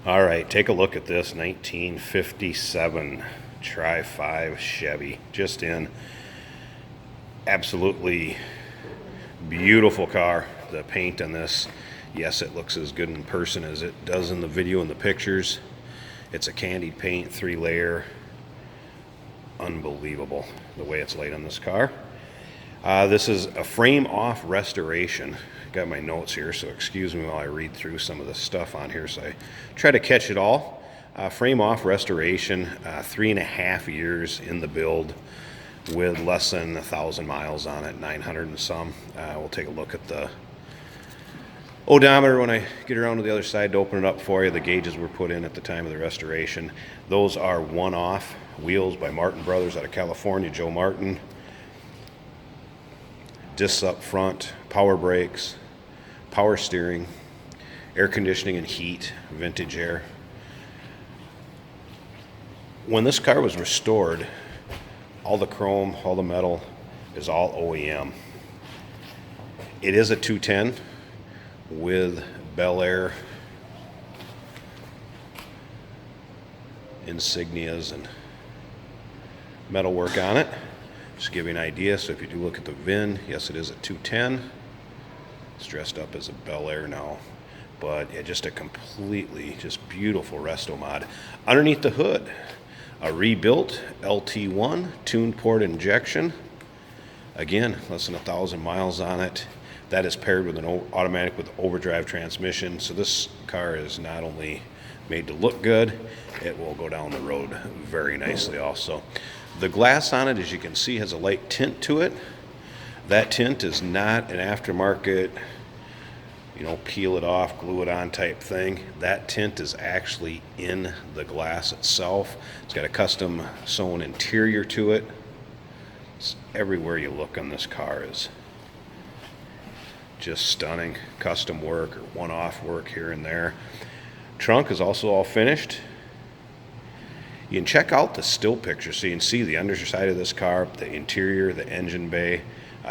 All right, take a look at this 1957 Tri-5 Chevy. Just in. Absolutely beautiful car. The paint on this, yes, it looks as good in person as it does in the video and the pictures. It's a candied paint, 3-layer. Unbelievable the way it's laid on this car. This is a frame-off restoration. Got my notes here, so excuse me while I read through some of the stuff on here. So I try to catch it all. Frame-off restoration, 3.5 years in the build with less than 1,000 miles on it, 900 and some. We'll take a look at the odometer when I get around to the other side to open it up for you. The gauges were put in at the time of the restoration. Those are one-off wheels by Martin Brothers out of California, Joe Martin. Discs up front, power brakes, power steering, air conditioning and heat, vintage air. When this car was restored, all the chrome, all the metal is all OEM. It is a 210 with Bel Air insignias and metalwork on it. Just to give you an idea, so if you do look at the VIN, yes, it is a 210. It's dressed up as a Bel Air now, but yeah, just a completely just beautiful resto mod. Underneath the hood, a rebuilt LT1 tuned port injection. Again, less than 1,000 miles on it. That is paired with an automatic with overdrive transmission. So this car is not only made to look good, it will go down the road very nicely also. The glass on it, as you can see, has a light tint to it. That tint is not an aftermarket, peel it off, glue it on type thing. That tint is actually in the glass itself. It's got a custom sewn interior to it. Everywhere you look on this car is just stunning. Custom work or one-off work here and there. Trunk is also all finished. You can check out the still picture so you can see the underside of this car, the interior, the engine bay,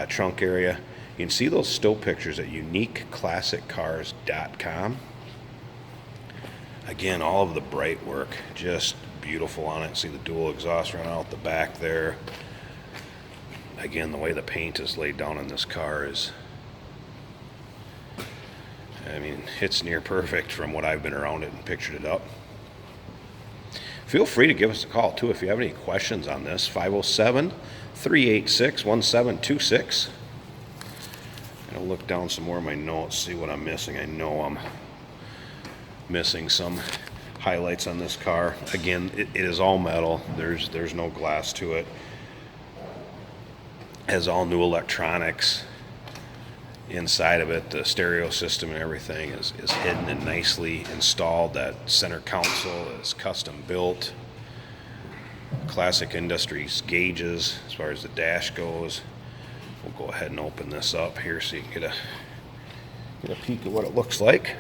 trunk area. You can see those still pictures at uniqueclassiccars.com. Again, all of the bright work, just beautiful on it. See the dual exhaust run out the back there. Again, the way the paint is laid down on this car is, it's near perfect from what I've been around it and pictured it up. Feel free to give us a call, too, if you have any questions on this. 507-386-1726. I'll look down some more of my notes, see what I'm missing. I know I'm missing some highlights on this car. Again, it is all metal. There's no glass to it. Has all new electronics inside of it. The stereo system and everything is hidden and nicely installed. That center console is custom built. Classic Industries gauges as far as the dash goes. We'll go ahead and open this up here so you can get a peek at what it looks like.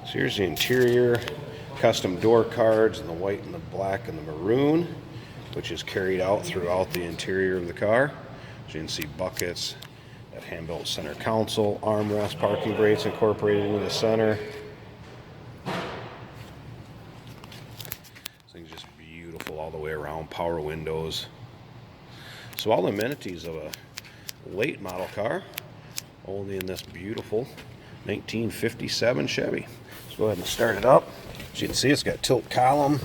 So here's the interior. Custom door cards in the white and the black and the maroon, which is carried out throughout the interior of the car. As you can see, buckets, that hand-built center console, armrest, parking brakes incorporated into the center. This thing's just beautiful all the way around, power windows. So all the amenities of a late model car, only in this beautiful 1957 Chevy. Let's go ahead and start it up. As you can see, it's got tilt column.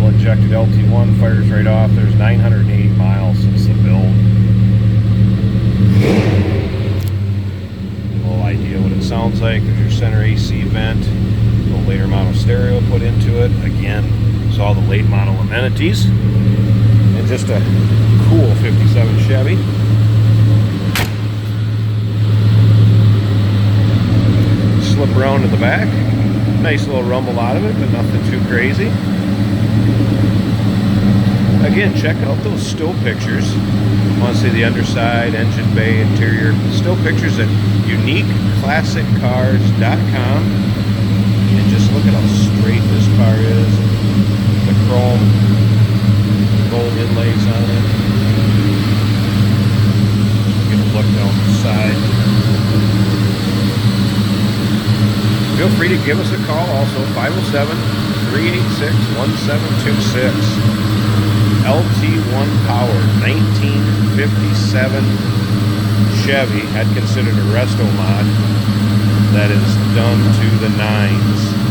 Injected LT1 fires right off. There's 980 miles since the build. A little idea what it sounds like. There's your center AC vent. A little later model stereo put into it. Again, it's all the late model amenities. And just a cool 57 Chevy. Slip around to the back. Nice little rumble out of it, but nothing too crazy. Again, check out those still pictures. Want to see the underside, engine bay, interior. Still pictures at uniqueclassiccars.com. And just look at how straight this car is. The chrome gold inlays on it. Get a look down side. Feel free to give us a call also, 507-386-1726. LT1 Power, 1957 Chevy, had considered a resto mod that is done to the nines.